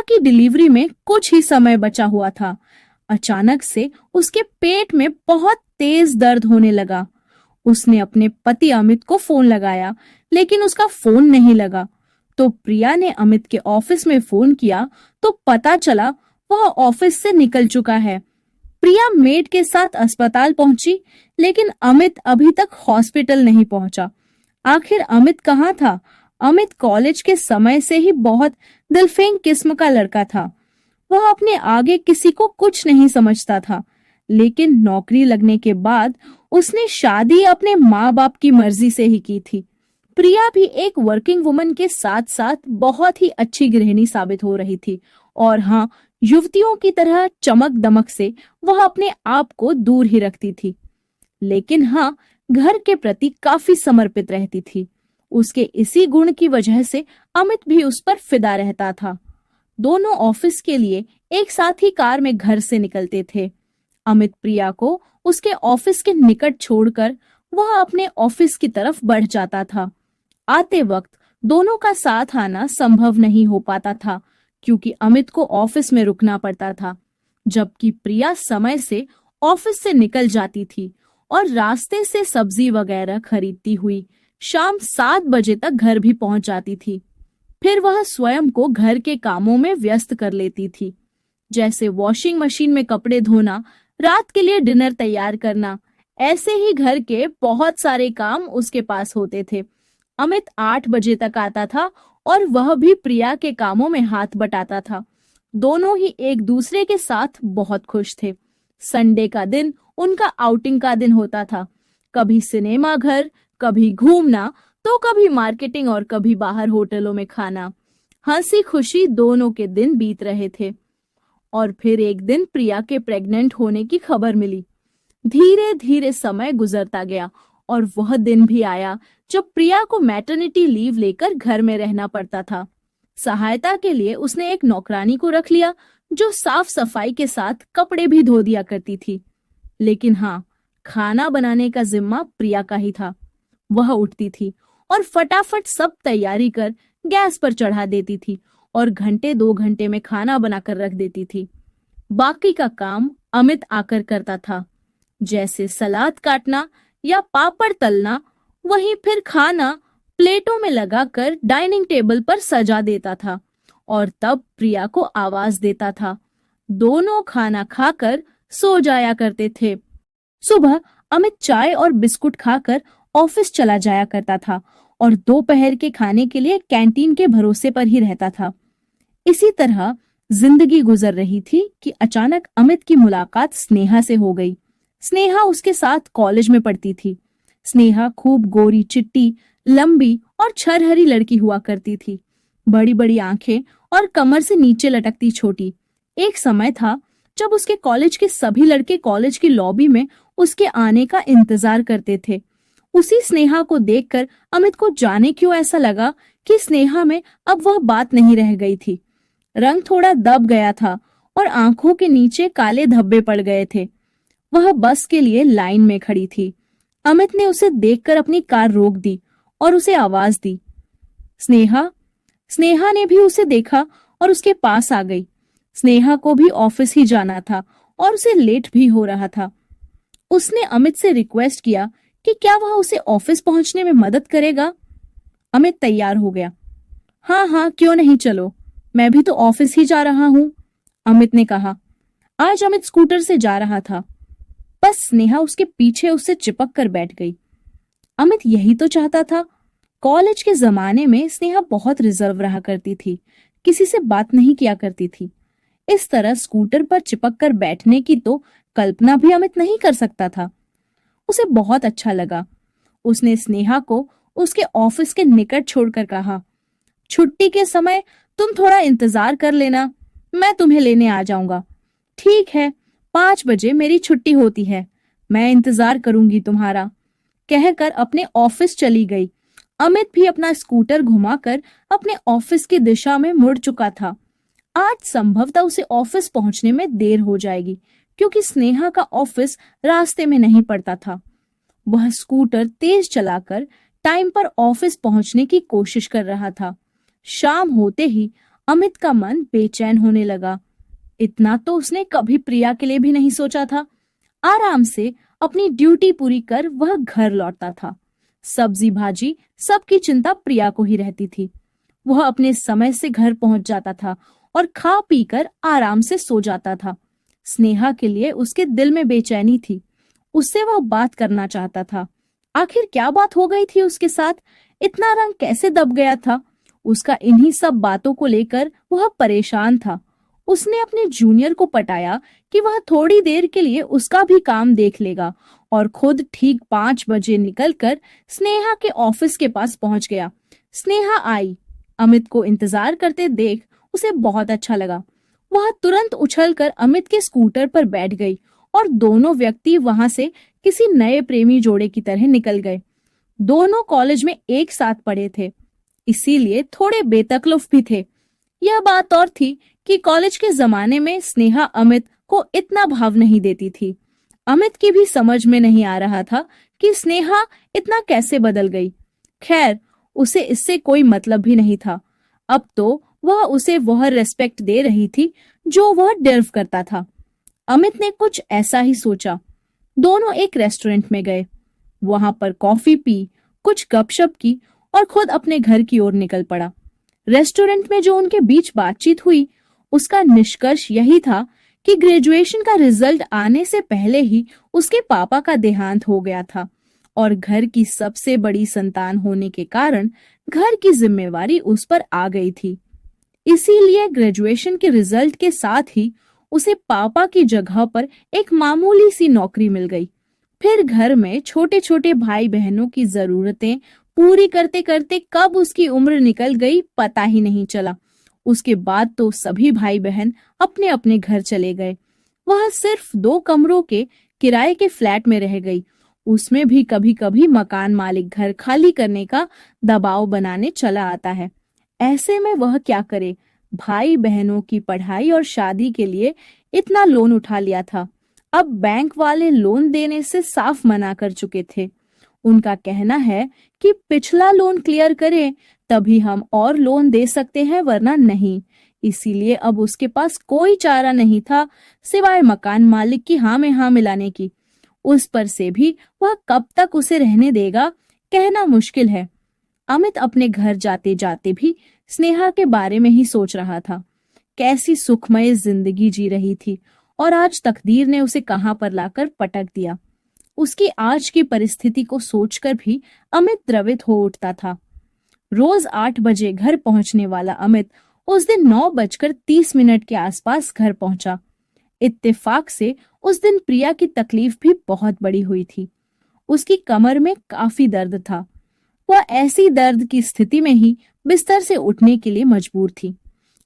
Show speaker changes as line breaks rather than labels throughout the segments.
की डिलीवरी में कुछ ही समय बचा हुआ था। अचानक से उसके पेट में बहुत तेज दर्द होने लगा। उसने अपने पति अमित को फोन लगाया, लेकिन उसका फोन नहीं लगा। तो प्रिया ने अमित के ऑफिस में फोन किया तो पता चला वह ऑफिस से निकल चुका है। प्रिया मेड के साथ अस्पताल पहुंची, लेकिन अमित अभी तक हॉस्पिटल नहीं पहुंचा। आखिर अमित कहाँ था? अमित कॉलेज के समय से ही बहुत दिलफेंग किस्म का लड़का था। वह अपने आगे किसी को कुछ नहीं समझता था, लेकिन नौकरी लगने के बाद उसने शादी अपने माँ बाप की मर्जी से ही की थी। प्रिया भी एक वर्किंग वुमन के साथ साथ बहुत ही अच्छी गृहिणी साबित हो रही थी, और हाँ, युवतियों की तरह चमक दमक से वह अपने आप को दूर ही रखती थी, लेकिन हाँ, घर के प्रति काफी समर्पित रहती थी। उसके इसी गुण की वजह से अमित भी उस पर फिदा रहता था। दोनों ऑफिस के लिए एक साथ ही कार में घर से निकलते थे। अमित प्रिया को उसके ऑफिस के निकट छोड़कर वह अपने ऑफिस की तरफ बढ़ जाता था। आते वक्त दोनों का साथ आना संभव नहीं हो पाता था, क्योंकि अमित को ऑफिस में रुकना पड़ता था, जबकि प्रिया समय से ऑफिस से निकल जाती थी और रास्ते से सब्जी वगैरह खरीदती हुई शाम 7 बजे तक घर भी पहुंच जाती थी। फिर वह स्वयं को घर के कामों में व्यस्त कर लेती थी, जैसे वॉशिंग मशीन में कपड़े धोना, रात के लिए डिनर तैयार करना। ऐसे ही घर के बहुत सारे काम उसके पास होते थे। अमित 8 बजे तक आता था और वह भी प्रिया के कामों में हाथ बटाता था। दोनों ही एक दूसरे के साथ बहुत खुश थे। संडे का दिन उनका आउटिंग का दिन होता था। कभी सिनेमा घर, कभी घूमना, तो कभी मार्केटिंग और कभी बाहर होटलों में खाना। हंसी खुशी दोनों के दिन बीत रहे थे। और फिर एक दिन प्रिया के प्रेग्नेंट होने की खबर मिली। धीरे धीरे समय गुजरता गया और वह दिन भी आया जब प्रिया को मैटरनिटी लीव लेकर घर में रहना पड़ता था। सहायता के लिए उसने एक नौकरानी को रख लिया, जो साफ सफाई के साथ कपड़े भी धो दिया करती थी। लेकिन हाँ, खाना बनाने का जिम्मा प्रिया का ही था। वह उठती थी और फटाफट सब तैयारी कर गैस पर चढ़ा देती थी और घंटे 2 घंटे में खाना बनाकर रख देती थी। बाकी का काम अमित आकर करता था, जैसे सलाद काटना या पापड़ तलना। वहीं फिर खाना प्लेटों में लगाकर डाइनिंग टेबल पर सजा देता था और तब प्रिया को आवाज देता था। दोनों खाना खाकर सो जाया करते थे। सुबह अमित चाय और बिस्कुट खाकर ऑफिस चला जाया करता था और दोपहर के खाने के लिए कैंटीन के भरोसे पर ही रहता था। इसी तरह जिंदगी गुजर रही थी कि अचानक अमित की मुलाकात स्नेहा से हो गई। स्नेहा उसके साथ कॉलेज में पढ़ती थी। स्नेहा खूब गोरी चिट्टी, लंबी और छरहरी लड़की हुआ करती थी। बड़ी बड़ी आंखें और कमर से नीचे लटकती छोटी। एक समय था जब उसके कॉलेज के सभी लड़के कॉलेज की लॉबी में उसके आने का इंतजार करते थे। उसी स्नेहा को देखकर अमित को जाने क्यों ऐसा लगा कि स्नेहा में अब वह बात नहीं रह गई थी। रंग थोड़ा दब गया था और आंखों के नीचे काले धब्बे पड़ गए थे। वह बस के लिए लाइन में खड़ी थी। अमित ने उसे देखकर अपनी कार रोक दी और उसे आवाज दी, स्नेहा। स्नेहा ने भी उसे देखा और उसके पास आ गई। स्नेहा को भी ऑफिस ही जाना था और उसे लेट भी हो रहा था। उसने अमित से रिक्वेस्ट किया कि क्या वह उसे ऑफिस पहुंचने में मदद करेगा। अमित तैयार हो गया। हाँ हाँ, क्यों नहीं, चलो, मैं भी तो ऑफिस ही जा रहा हूँ, अमित ने कहा। आज अमित स्कूटर से जा रहा था, बस स्नेहा उसके पीछे उससे चिपक कर बैठ गई। अमित यही तो चाहता था। कॉलेज के जमाने में स्नेहा बहुत रिजर्व रहा करती थी, किसी से बात नहीं किया करती थी। इस तरह स्कूटर पर चिपक कर बैठने की तो कल्पना भी अमित नहीं कर सकता था। उसे बहुत अच्छा लगा। उसने स्नेहा को उसके ऑफिस के निकट छोड़कर कहा, छुट्टी के समय तुम थोड़ा इंतजार कर लेना, मैं तुम्हें लेने आ जाऊंगा। ठीक है, 5 बजे मेरी छुट्टी होती है, मैं इंतजार करूंगी तुम्हारा, कहकर अपने ऑफिस चली गई। अमित भी अपना स्कूटर घुमाकर अपने ऑफिस की दिशा में मुड़ चुका था। आज संभवतः उसे ऑफिस पहुंचने में देर हो जाएगी, क्योंकि स्नेहा का ऑफिस रास्ते में नहीं पड़ता था। वह स्कूटर तेज चलाकर टाइम पर ऑफिस पहुंचने की कोशिश कर रहा था। शाम होते ही अमित का मन बेचैन होने लगा। इतना तो उसने कभी प्रिया के लिए भी नहीं सोचा था। आराम से अपनी ड्यूटी पूरी कर वह घर लौटता था। सब्जी भाजी सबकी चिंता प्रिया को ही रहती थी। वह अपने समय से घर पहुंच जाता था और खा पी कर आराम से सो जाता था। स्नेहा के लिए उसके दिल में बेचैनी थी। उससे वह बात करना चाहता था। आखिर क्या बात हो गई थी उसके साथ? इतना रंग कैसे दब गया था? उसका इन्हीं सब बातों को लेकर वह परेशान था। उसने अपने जूनियर को पटाया कि वह थोड़ी देर के लिए उसका भी काम देख लेगा और खुद ठीक 5 बजे निकलकर स्नेहा के ऑफिस के पास पहुंच गया। स्नेहा आई। अमित को इंतजार करते देख उसे बहुत अच्छा लगा। वह तुरंत उछलकर अमित के स्कूटर पर बैठ गई और दोनों व्यक्ति वहां से किसी नए प्रेमी जोड़े की तरह निकल गए। दोनों कॉलेज में एक साथ पढ़े थे, इसीलिए थोड़े बेतकल्लुफ भी थे। यह बात और थी कि कॉलेज के जमाने में स्नेहा अमित को इतना भाव नहीं देती थी। अमित की भी समझ में नहीं आ रहा था कि स्नेहा इतना कैसे बदल गई। खैर, उसे इससे कोई मतलब भी नहीं था। अब तो वह उसे वह रेस्पेक्ट दे रही थी जो वह डिजर्व करता था। अमित ने कुछ ऐसा ही सोचा। दोनों एक रेस्टोरेंट में गए। वहां पर कॉफी पी, कुछ गपशप की और खुद अपने घर की ओर निकल पड़ा। रेस्टोरेंट में जो उनके बीच बातचीत हुई, उसका निष्कर्ष यही था कि ग्रेजुएशन का रिजल्ट आने से पहले ही उसके पापा का देहांत हो गया था और घर की सबसे बड़ी संतान होने के कारण घर की जिम्मेवारी उस पर आ गई थी। इसीलिए ग्रेजुएशन के रिजल्ट के साथ ही उसे पापा की जगह पर एक मामूली सी नौकरी मिल गई। फिर घर में छोटे छोटे भाई बहनों की जरूरतें पूरी करते करते कब उसकी उम्र निकल गई पता ही नहीं चला। उसके बाद तो सभी भाई बहन अपने अपने घर चले गए। वह सिर्फ 2 कमरों के किराए के फ्लैट में रह गई। उसमें भी कभी कभी मकान मालिक घर खाली करने का दबाव बनाने चला आता है। ऐसे में वह क्या करे? भाई बहनों की पढ़ाई और शादी के लिए इतना लोन उठा लिया था। अब बैंक वाले लोन देने से साफ मना कर चुके थे। उनका कहना है कि पिछला लोन क्लियर करें तभी हम और लोन दे सकते हैं, वरना नहीं। इसीलिए अब उसके पास कोई चारा नहीं था सिवाय मकान मालिक की हाँ में हाँ मिलाने की। उस पर से भी वह कब तक उसे रहने देगा, कहना मुश्किल है। अमित अपने घर जाते जाते भी स्नेहा के बारे में ही सोच रहा था। कैसी सुखमय जिंदगी जी रही थी और आज तकदीर ने उसे कहां पर लाकर पटक दिया। उसकी आज की परिस्थिति को सोचकर भी अमित द्रवित हो उठता था। रोज 8 बजे घर पहुंचने वाला अमित उस दिन 9:30 के आसपास घर पहुंचा। इत्तेफाक से उस दिन प्रिया की तकलीफ भी बहुत बड़ी हुई थी। उसकी कमर में काफी दर्द था। वह ऐसी दर्द की स्थिति में ही बिस्तर से उठने के लिए मजबूर थी।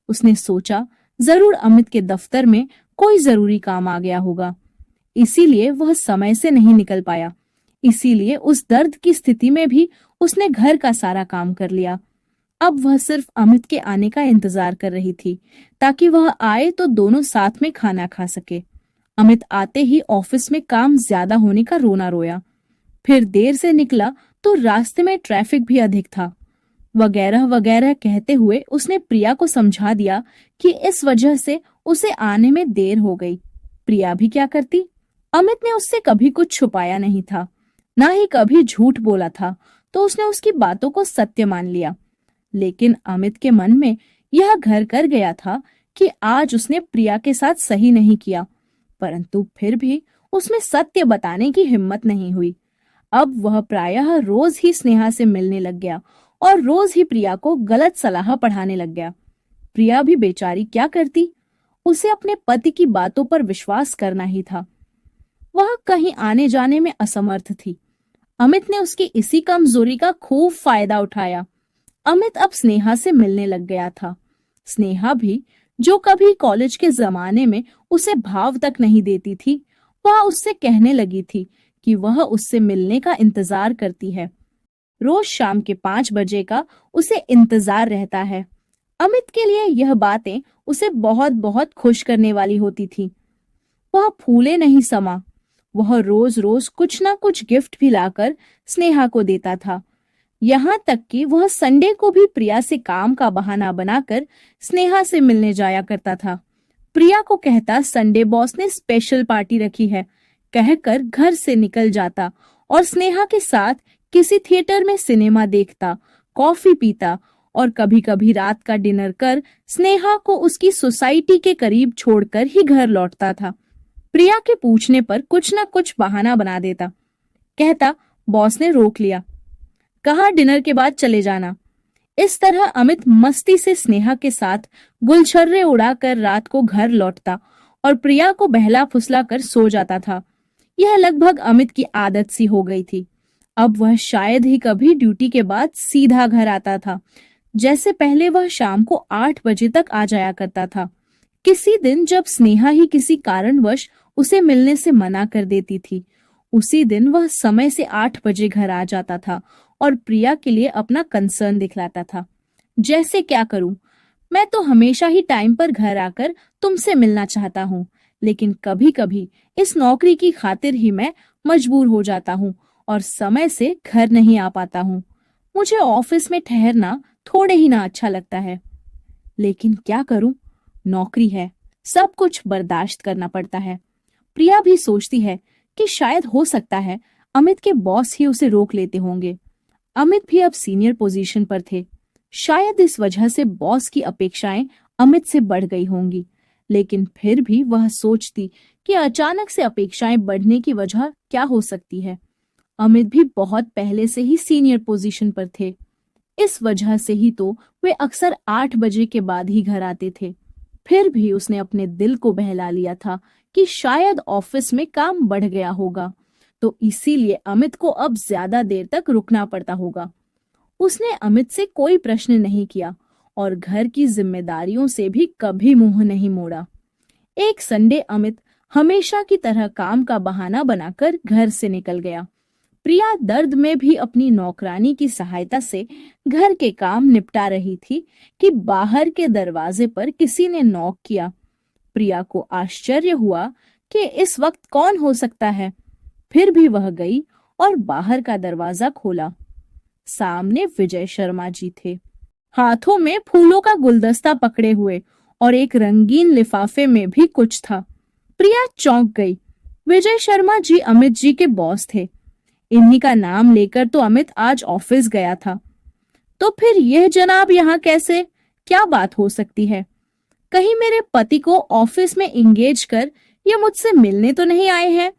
उसने सोचा जरूर अमित के दफ्तर में कोई जरूरी काम आ गया होगा, इसीलिए वह समय से नहीं निकल पाया। इसीलिए उस दर्द की स्थिति में भी उसने घर का सारा काम कर लिया। अब वह सिर्फ अमित के आने का इंतजार कर रही थी ताकि वह आए तो दोनों साथ में खाना खा सके। अमित आते ही ऑफिस में काम ज्यादा होने का रोना रोया। फिर देर से निकला तो रास्ते में ट्रैफिक भी अधिक था, वगैरह वगैरह कहते हुए उसने प्रिया को समझा दिया कि इस वजह से उसे आने में देर हो गई। प्रिया भी क्या करती? अमित ने उससे कभी कुछ छुपाया नहीं था, ना ही कभी झूठ बोला था, तो उसने उसकी बातों को सत्य मान लिया। लेकिन अमित के मन में यह घर कर गया था कि आज उसने प्रिया के साथ सही नहीं किया, परंतु फिर भी उसमें सत्य बताने की हिम्मत नहीं हुई। अब वह प्रायः रोज ही स्नेहा से मिलने लग गया और रोज ही प्रिया को गलत सलाह पढ़ाने लग गया। प्रिया भी बेचारी क्या करती? उसे अपने पति की बातों पर विश्वास करना ही था। वह कहीं आने जाने में असमर्थ थी। अमित ने उसकी इसी कमजोरी का खूब फायदा उठाया। अमित अब स्नेहा से मिलने लग गया था। स्नेहा भी, जो कभी कॉलेज के जमाने में उसे भाव तक नहीं देती थी, वह उससे कहने लगी थी कि वह उससे मिलने का इंतजार करती है। रोज शाम के 5 बजे का उसे इंतजार रहता है। अमित के लिए यह बातें उसे बहुत बहुत खुश करने वाली होती थी। वह फूले नहीं समा। वह रोज रोज कुछ ना कुछ गिफ्ट भी लाकर स्नेहा को देता था। यहाँ तक कि वह संडे को भी प्रिया से काम का बहाना बनाकर स्नेहा से मिलने जाया करता था। प्रिया को कहता संडे बॉस ने स्पेशल पार्टी रखी है कहकर घर से निकल जाता और स्नेहा के साथ किसी थिएटर में सिनेमा देखता, कॉफी पीता और कभी कभी रात का डिनर कर स्नेहा को उसकी सोसाइटी के करीब छोड़कर ही घर लौटता था। प्रिया के पूछने पर कुछ न कुछ बहाना बना देता, कहता बॉस ने रोक लिया, कहा डिनर के बाद चले जाना। इस तरह अमित मस्ती से स्नेहा के साथ गुलछर्रे उड़ाकर रात को घर लौटता और प्रिया को बहला फुसला कर सो जाता था। यह लगभग अमित की आदत सी हो गई थी। अब वह शायद ही कभी ड्यूटी के बाद सीधा घर आता था। जैसे पहले वह शाम को 8 बजे तक आ जाया करता था। किसी दिन जब स्नेहा ही किसी कारणवश उसे मिलने से मना कर देती थी, उसी दिन वह समय से 8 बजे घर आ जाता था और प्रिया के लिए अपना कंसर्न दिखलाता था। जैसे क्या करूं, मैं तो हमेशा ही टाइम पर घर आकर तुमसे मिलना चाहता हूं, लेकिन कभी कभी इस नौकरी की खातिर ही मैं मजबूर हो जाता हूं और समय से घर नहीं आ पाता हूं। मुझे ऑफिस में ठहरना थोड़े ही ना अच्छा लगता है, लेकिन क्या करूं, नौकरी है, सब कुछ बर्दाश्त करना पड़ता है। प्रिया भी सोचती है कि शायद हो सकता है अमित के बॉस ही उसे रोक लेते होंगे। अमित भी अब सीनियर पोजीशन पर थे, शायद इस वजह से बॉस की अपेक्षाएं अमित से बढ़ गई होंगी, लेकिन फिर भी वह सोचती कि अचानक से अपेक्षाएं बढ़ने की वजह क्या हो सकती है। अमित भी बहुत पहले से ही सीनियर पोजीशन पर थे, इस वजह से ही तो वे अक्सर 8 बजे के बाद ही घर आते थे। फिर भी उसने अपने दिल को बहला लिया था कि शायद ऑफिस में काम बढ़ गया होगा, तो इसीलिए अमित को अब ज्यादा देर तक रुकना पड़ता होगा। उसने अमित से कोई प्रश्न नहीं किया और घर की जिम्मेदारियों से भी कभी मुंह नहीं मोड़ा। एक संडे अमित हमेशा की तरह काम का बहाना बनाकर घर से निकल गया। प्रिया दर्द में भी अपनी नौकरानी की सहायता से घर के काम निपटा रही थी कि बाहर के दरवाजे पर किसी ने नॉक किया। प्रिया को आश्चर्य हुआ कि इस वक्त कौन हो सकता है। फिर भी वह गई और बाहर का दरवाजा खोला। सामने विजय शर्मा जी थे, हाथों में फूलों का गुलदस्ता पकड़े हुए और एक रंगीन लिफाफे में भी कुछ था। प्रिया चौंक गई। विजय शर्मा जी अमित जी के बॉस थे। इन्हीं का नाम लेकर तो अमित आज ऑफिस गया था। तो फिर यह जनाब यहाँ कैसे? क्या बात हो सकती है? कहीं मेरे पति को ऑफिस में इंगेज कर ये मुझसे मिलने तो नहीं आए हैं?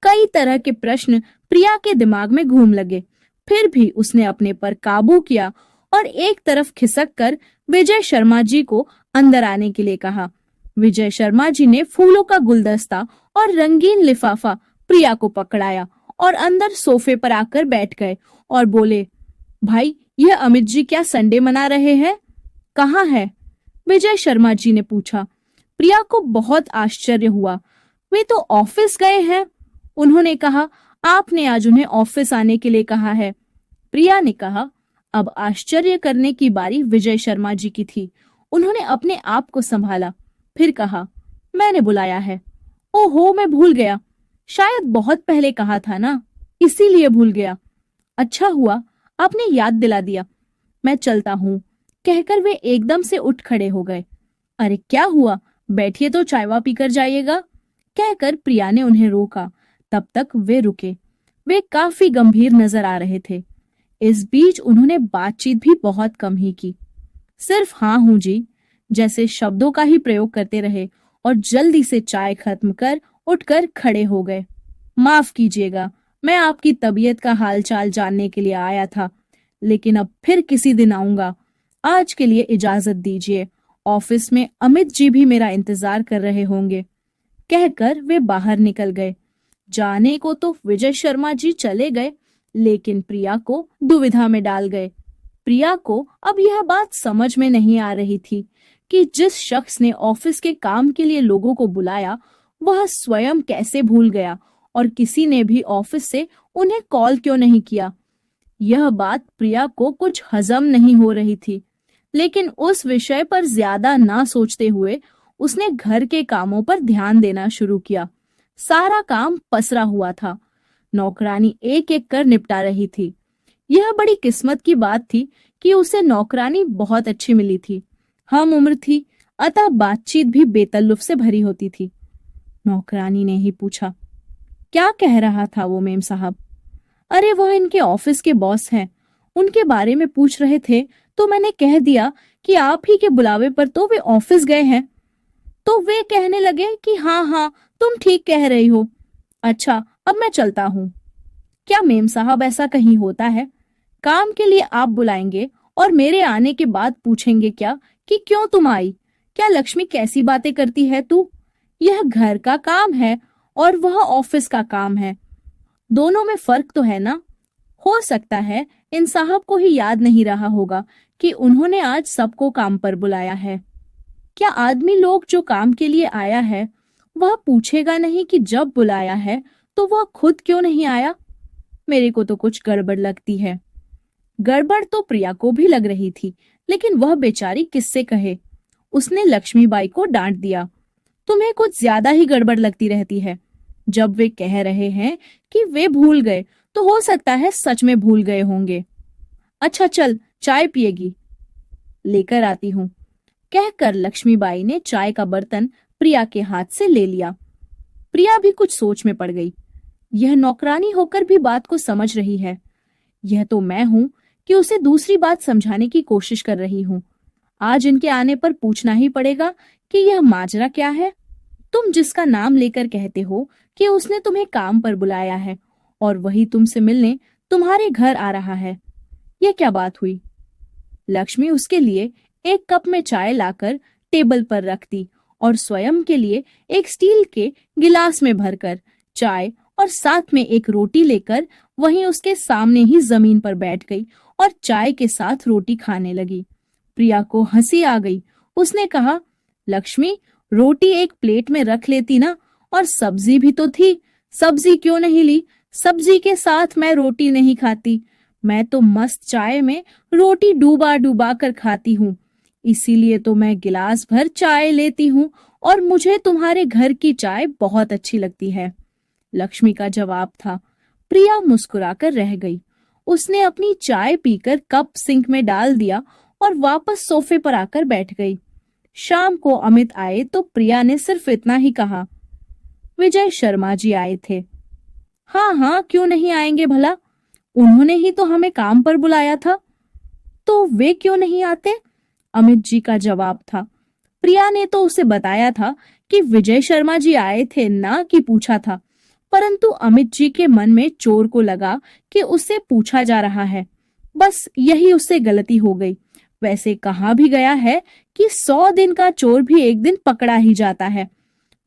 कई तरह के प्रश्न प्रिया के दिमाग में घूम लगे। फिर भी उसने अपने पर काबू किया और एक तरफ खिसक कर विजय शर्मा जी को अंदर आने के लिए कहा। विजय शर्मा जी ने फूलों का गुलदस्ता और रंगीन लिफाफा प्रिया को पकड़ाया और अंदर सोफे पर आकर बैठ गए और बोले, भाई यह अमित जी क्या संडे मना रहे हैं? कहाँ है? विजय शर्मा जी ने पूछा। प्रिया को बहुत आश्चर्य हुआ। वे तो ऑफिस गए हैं। उन्होंने कहा, आपने आज उन्हें ऑफिस आने के लिए कहा है। प्रिया ने कहा। अब आश्चर्य करने की बारी विजय शर्मा जी की थी। उन्होंने अपने आप को संभाला, फिर कहा, मैंने बुलाया है। ओहो, मैं भूल गया। शायद बहुत पहले कहा था ना, इसीलिए भूल गया। अच्छा हुआ आपने याद दिला दिया। मैं चलता हूँ, कहकर वे एकदम से उठ खड़े हो गए। अरे क्या हुआ, बैठिए तो चाय वा पीकर जाइएगा, कहकर प्रिया ने उन्हें रोका। तब तक वे रुके। वे काफी गंभीर नजर आ रहे थे। इस बीच उन्होंने बातचीत भी बहुत कम ही की, सिर्फ हाँ हूं जी जैसे शब्दों का ही प्रयोग करते रहे और जल्दी से चाय खत्म कर उठकर खड़े हो गए। माफ कीजिएगा, मैं आपकी तबीयत का हालचाल जानने के लिए आया था, लेकिन अब फिर किसी दिन आऊंगा। आज के लिए इजाजत दीजिए, ऑफिस में अमित जी भी मेरा इंतजार कर रहे होंगे। कहकर वे बाहर निकल गए। जाने को तो विजय शर्मा जी चले गए, लेकिन प्रिया को दुविधा में डाल गए। प्रिया को अब यह बात समझ में नहीं आ रही थी कि जिस शख्स ने ऑफिस के काम के लिए लोगों को बुलाया वह स्वयं कैसे भूल गया और किसी ने भी ऑफिस से उन्हें कॉल क्यों नहीं किया। यह बात प्रिया को कुछ हजम नहीं हो रही थी, लेकिन उस विषय पर ज्यादा ना सोचते हुए उसने घर के कामों पर ध्यान देना शुरू किया। सारा काम पसरा हुआ था, नौकरानी एक एक कर निपटा रही थी। यह बड़ी किस्मत की बात थी कि उसे नौकरानी बहुत अच्छी मिली थी। हम उम्र थी, अतः बातचीत भी बेतल्लुफ से भरी होती थी। नौकरानी ने ही पूछा, क्या कह रहा था वो मेम साहब? अरे वह इनके ऑफिस के बॉस हैं, उनके बारे में पूछ रहे थे तो मैंने कह दिया कि आप ही के बुलावे पर तो वे ऑफिस गए हैं। तो वे कहने लगे कि हाँ हाँ तुम ठीक कह रही हो। अच्छा अब मैं चलता हूँ। क्या मेम साहब ऐसा कहीं होता है? काम के लिए आप बुलाएंगे और मेरे आने के बाद पूछेंगे क्या कि क्यों तुम आई? क्या लक्ष्मी कैसी बातें करती है तू? यह घर का काम है और वह ऑफिस का काम है, दोनों में फर्क तो है ना। हो सकता है इन साहब को ही याद नहीं रहा होगा कि उन्होंने आज सबको काम पर बुलाया है। क्या आदमी लोग जो काम के लिए आया है वह पूछेगा नहीं कि जब बुलाया है तो वह खुद क्यों नहीं आया? मेरे को तो कुछ गड़बड़ लगती है। गड़बड़ तो प्रिया को भी लग रही थी, लेकिन वह बेचारी किससे कहे। उसने लक्ष्मीबाई को डांट दिया, तुम्हें कुछ ज्यादा ही गड़बड़ लगती रहती है। जब वे कह रहे हैं कि वे भूल गए तो हो सकता है सच में भूल गए होंगे। अच्छा चल, चाय पिएगी? लेकर आती हूँ, कहकर लक्ष्मीबाई ने चाय का बर्तन प्रिया के हाथ से ले लिया। प्रिया भी कुछ सोच में पड़ गई। यह नौकरानी होकर भी बात को समझ रही है। यह तो मैं हूँ कि उसे दूसरी बात समझाने की कोशिश कर रही हूँ। आज इनके आने पर पूछना ही पड़ेगा कि यह माजरा क्या है। तुम जिसका नाम लेकर कहते हो कि उसने तुम्हें काम पर बुलाया है और वही तुमसे मिलने तुम्हारे घर आ रहा है, यह क्या बात हुई? लक्ष्मी उसके लिए एक कप में चाय लाकर टेबल पर रख दी और स्वयं के लिए एक स्टील के गिलास में भरकर चाय और साथ में एक रोटी लेकर वहीं उसके सामने ही जमीन पर बैठ गई और चाय के साथ रोटी खाने लगी। प्रिया को हंसी आ गई। उसने कहा, लक्ष्मी रोटी एक प्लेट में रख लेती ना, और सब्जी भी तो थी, सब्जी क्यों नहीं ली? सब्जी के साथ मैं रोटी नहीं खाती, मैं तो मस्त चाय में रोटी डूबा डूबा कर खाती हूँ, इसीलिए तो मैं गिलास भर चाय लेती हूँ और मुझे तुम्हारे घर की चाय बहुत अच्छी लगती है। लक्ष्मी का जवाब था। प्रिया मुस्कुराकर रह गई। उसने अपनी चाय पीकर कप सिंक में डाल दिया और वापस सोफे पर आकर बैठ गई। शाम को अमित आए तो प्रिया ने सिर्फ इतना ही कहा, विजय शर्मा जी आए थे। हाँ हाँ क्यों नहीं आएंगे भला, उन्होंने ही तो हमें काम पर बुलाया था। तो वे क्यों नहीं आते? अमित जी का जवाब था। प्रिया ने तो उसे बताया था कि विजय शर्मा जी आए थे ना कि पूछा था, परंतु अमित जी के मन में चोर को लगा कि उससे पूछा जा रहा है। बस यही उससे गलती हो गई। वैसे कहा भी गया है कि 100 दिन का चोर भी एक दिन पकड़ा ही जाता है।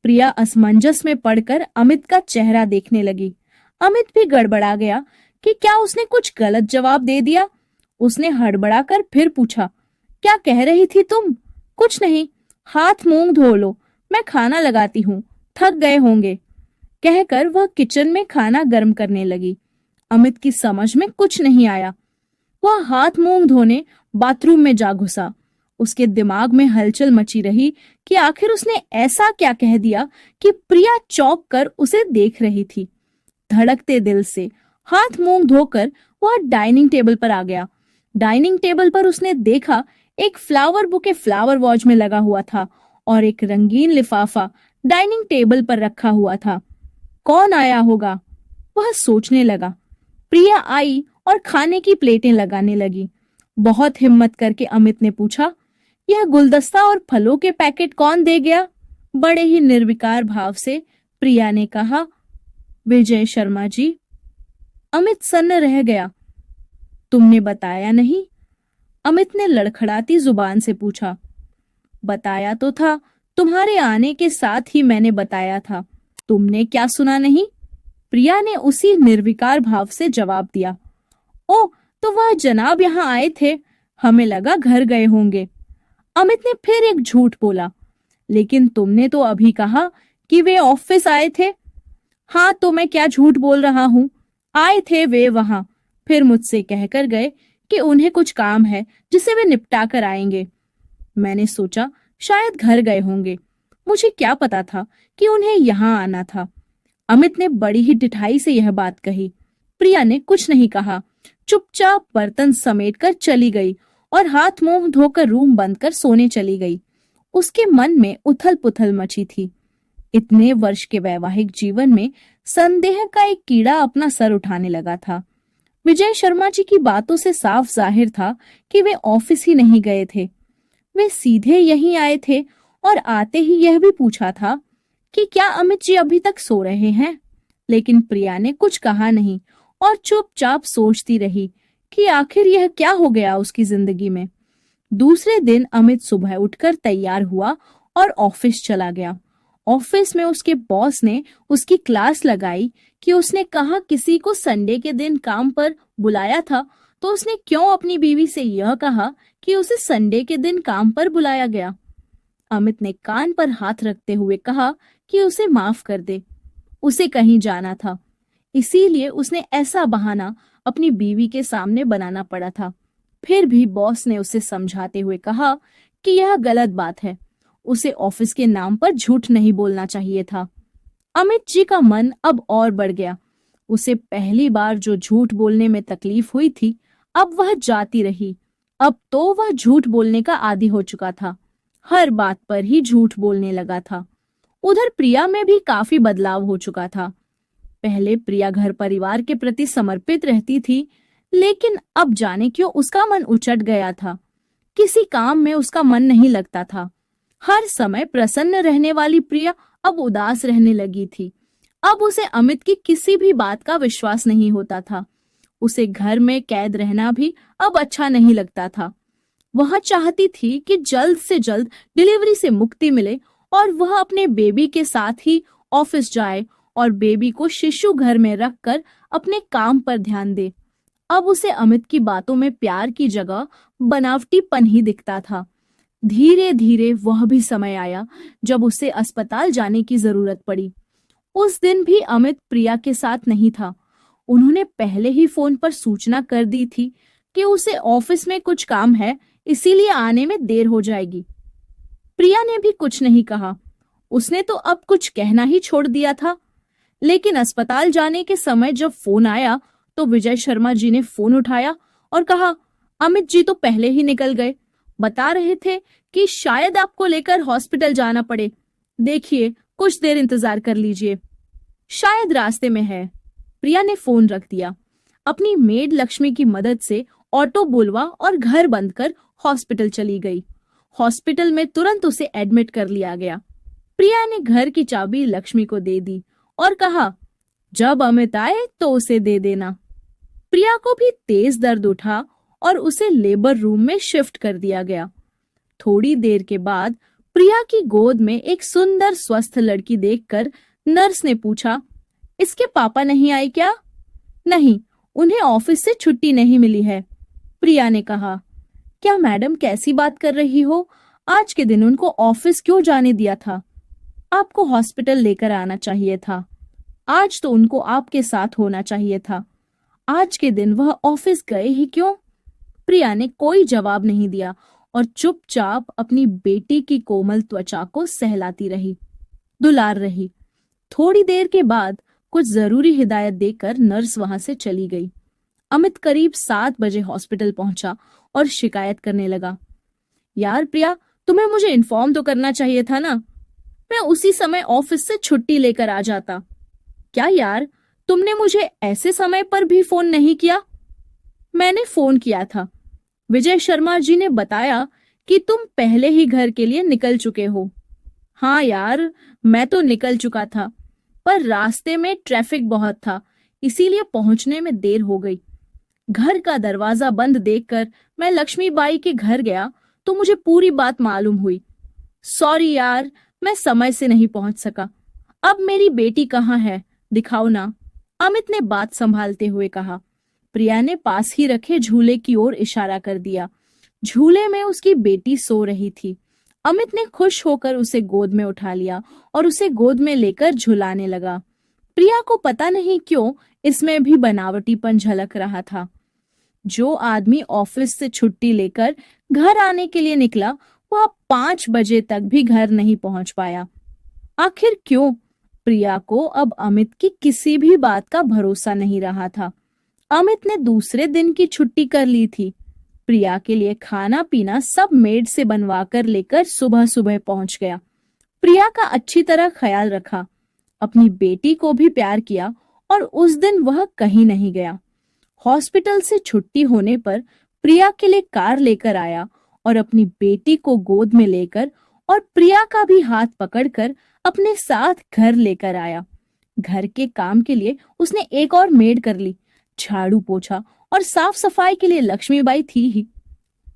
प्रिया असमंजस में पड़कर अमित का चेहरा देखने लगी। अमित भी गड़बड़ा गया कि क्या उसने कुछ गलत जवाब दे दिया। उसने हड़बड़ाकर फिर पूछा, क्या कह रही थी तुम? कुछ नहीं, हाथ मुंह धो लो, मैं खाना लगाती हूँ, थक गए होंगे, कहकर वह किचन में खाना गर्म करने लगी। अमित की समझ में कुछ नहीं आया। वह हाथ मुंह धोने बाथरूम में जा घुसा। उसके दिमाग में हलचल मची रही कि आखिर उसने ऐसा क्या कह दिया कि प्रिया चौंक कर उसे देख रही थी। धड़कते दिल से हाथ मुंह धोकर वह डाइनिंग टेबल पर आ गया। डाइनिंग टेबल पर उसने देखा एक फ्लावर बुके फ्लावर वॉज में लगा हुआ था और एक रंगीन लिफाफा डाइनिंग टेबल पर रखा हुआ था। कौन आया होगा, वह सोचने लगा। प्रिया आई और खाने की प्लेटें लगाने लगी। बहुत हिम्मत करके अमित ने पूछा, यह गुलदस्ता और फलों के पैकेट कौन दे गया? बड़े ही निर्विकार भाव से प्रिया ने कहा, विजय शर्मा जी। अमित सन्न रह गया। तुमने बताया नहीं? अमित ने लड़खड़ाती जुबान से पूछा। बताया तो था, तुम्हारे आने के साथ ही मैंने बताया था। तुमने क्या सुना नहीं? प्रिया ने उसी निर्विकार भाव से जवाब दिया। ओ, तो वह जनाब यहाँ आए थे, हमें लगा घर गए होंगे। अमित ने फिर एक झूठ बोला। लेकिन तुमने तो अभी कहा कि वे ऑफिस आए थे। हाँ तो मैं क्या झूठ बोल रहा हूँ, आए थे वे वहां, फिर मुझसे कहकर गए कि उन्हें कुछ काम है जिसे वे निपटा कर आएंगे। मैंने सोचा शायद घर गए होंगे, मुझे क्या पता था कि उन्हें यहाँ आना था। अमित ने बड़ी ही ढिठाई से यह बात कही। प्रिया ने कुछ नहीं कहा, चुपचाप बर्तन समेटकर चली गई और हाथ मुंह धोकर रूम बंद कर सोने चली गई। उसके मन में उथल पुथल मची थी। इतने वर्ष के वैवाहिक जीवन में संदेह का एक कीड़ा अपना सर उठाने लगा था। विजय शर्मा जी की बातों से साफ जाहिर था कि वे ऑफिस ही नहीं गए थे। वे सीधे यहीं आए थे और आते ही यह भी पूछा था कि क्या अमित जी अभी तक सो रहे हैं। लेकिन प्रिया ने कुछ कहा नहीं और चुपचाप सोचती रही कि आखिर यह क्या हो गया उसकी जिंदगी में। दूसरे दिन अमित सुबह उठकर तैयार हुआ और ऑफिस चला गया। ऑफिस में उसके बॉस ने उसकी क्लास लगाई कि उसने कहा किसी को संडे के दिन काम पर बुलाया था, तो उसने क्यों अपनी बीवी से यह कहा कि उसे संडे के दिन काम पर बुलाया गया। अमित ने कान पर हाथ रखते हुए कहा कि उसे माफ कर दे, उसे कहीं जाना था, इसीलिए उसने ऐसा बहाना अपनी बीवी के सामने बनाना पड़ा था। फिर भी बॉस ने उसे समझाते हुए कहा कि यह गलत बात है, उसे ऑफिस के नाम पर झूठ नहीं बोलना चाहिए था। अमित जी का मन अब और बढ़ गया। उसे पहली बार जो झूठ बोलने में तकलीफ हुई थी, अब वह जाती रही। अब तो वह झूठ बोलने का आदी हो चुका था, हर बात पर ही झूठ बोलने लगा था। उधर प्रिया में भी काफी बदलाव हो चुका था। पहले प्रिया घर परिवार के प्रति समर्पित रहती थी, लेकिन अब जाने क्यों उसका मन उचट गया था। किसी काम में उसका मन नहीं लगता था। हर समय प्रसन्न रहने वाली प्रिया अब उदास रहने लगी थी। अब उसे अमित की किसी भी बात का विश्वास नहीं होता था। उसे घर में कैद रहना भी अब अच्छा नहीं लगता था। वह चाहती थी कि जल्द से जल्द डिलीवरी से मुक्ति मिले और वह अपने बेबी के साथ ही ऑफिस जाए और बेबी को शिशु घर में रखकर अपने काम पर ध्यान दे। अब उसे अमित की बातों में प्यार की जगह बनावटीपन ही दिखता था। धीरे धीरे वह भी समय आया जब उसे अस्पताल जाने की जरूरत पड़ी। उस दिन भी अमित प्रिया के साथ नहीं था। उन्होंने पहले ही फोन पर सूचना कर दी थी कि उसे ऑफिस में कुछ काम है, इसीलिए आने में देर हो जाएगी। प्रिया ने भी कुछ नहीं कहा। उसने तो अब कुछ कहना ही छोड़ दिया था। लेकिन अस्पताल जाने के समय जब फोन आया तो विजय शर्मा जी ने फोन उठाया और कहा, अमित जी तो पहले ही निकल गए, बता रहे थे कि शायद आपको लेकर हॉस्पिटल जाना पड़े। देखिए, कुछ देर इंतजार कर लीजिए, शायद रास्ते में है। प्रिया ने फोन रख दिया। अपनी मेड लक्ष्मी की मदद से ऑटो बुलवा और घर बंद कर हॉस्पिटल चली गई। हॉस्पिटल में तुरंत उसे एडमिट कर लिया गया। प्रिया ने घर की चाबी लक्ष्मी को दे दी और कहा, जब अमित आए तो उसे दे देना। प्रिया को भी तेज दर्द उठा और उसे लेबर रूम में शिफ्ट कर दिया गया। थोड़ी देर के बाद प्रिया की गोद में एक सुंदर स्वस्थ लड़की देखकर नर्स ने पूछा, इसके पापा नहीं आए क्या? नहीं, उन्हें ऑफिस से छुट्टी नहीं मिली है। प्रिया ने कहा, क्या मैडम कैसी बात कर रही हो? आज के दिन उनको ऑफिस क्यों जाने दिया था? आपको हॉस्पिटल लेकर आना चाहिए था। आज तो उनको आपके साथ होना चाहिए था। आज के दिन वह ऑफिस गए ही क्यों? प्रिया ने कोई जवाब नहीं दिया और चुपचाप अपनी बेटी की कोमल त्वचा को सहलाती रही, दुलार रही। थोड़ी देर के बाद कुछ जरूरी हिदायत देकर नर्स वहां से चली गई। अमित करीब 7 बजे हॉस्पिटल पहुंचा और शिकायत करने लगा, यार प्रिया, तुम्हें मुझे इन्फॉर्म तो करना चाहिए था ना, मैं उसी समय ऑफिस से छुट्टी लेकर आ जाता। क्या यार, तुमने मुझे ऐसे समय पर भी फोन नहीं किया? मैंने फोन किया था। विजय शर्मा जी ने बताया कि तुम पहले ही घर के लिए निकल चुके हो। हाँ यार, मैं तो निकल चुका था, पर रास्ते में ट्रैफिक बहुत था, इसीलिए पहुंचने में देर हो गई। घर का दरवाजा बंद देखकर मैं लक्ष्मीबाई के घर गया तो मुझे पूरी बात मालूम हुई। सॉरी यार, मैं समय से नहीं पहुंच सका। अब मेरी बेटी कहाँ है, दिखाओ ना, अमित ने बात संभालते हुए कहा। प्रिया ने पास ही रखे झूले की ओर इशारा कर दिया। झूले में उसकी बेटी सो रही थी। अमित ने खुश होकर उसे गोद में उठा लिया और उसे गोद में लेकर झुलाने लगा। प्रिया को पता नहीं क्यों इसमें भी बनावटीपन झलक रहा था। जो आदमी ऑफिस से छुट्टी लेकर घर आने के लिए निकला, वह 5 बजे तक भी घर नहीं पहुंच पाया। आखिर क्यों? प्रिया को अब अमित की किसी भी बात का भरोसा नहीं रहा था। अमित ने दूसरे दिन की छुट्टी कर ली थी। प्रिया के लिए खाना पीना सब मेड से बनवा कर लेकर सुबह सुबह पहुंच गया। प्रिया का अच्छी तरह ख्याल रखा, अपनी बेटी को भी प्यार किया और उस दिन वह कहीं नहीं गया। हॉस्पिटल से छुट्टी होने पर प्रिया के लिए कार लेकर आया और अपनी बेटी को गोद में लेकर और प्रिया का भी हाथ पकड़कर अपने साथ घर लेकर आया। घर के काम के लिए उसने एक और मेड कर ली। झाड़ू पोछा और साफ सफाई के लिए लक्ष्मीबाई थी ही।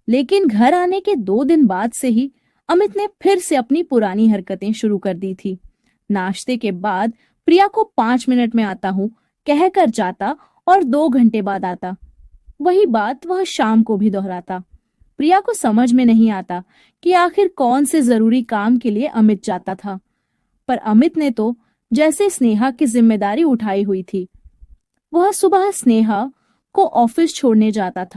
लेकिन घर आने के 2 दिन बाद से ही अमित ने फिर से अपनी पुरानी हरकतें शुरू कर दी थी। नाश्ते के बाद प्रिया को 5 मिनट में आता हूँ कहकर जाता और 2 घंटे बाद आता। वही बात वह शाम को भी दोहराता। प्रिया को समझ में नहीं आता कि आखिर कौन से जरूरी काम के लिए अमित जाता था, पर अमित ने तो जैसे स्नेहा की जिम्मेदारी उठाई हुई थी। वह सुबह स्नेहा को ऑफिस छोड़ने जाता था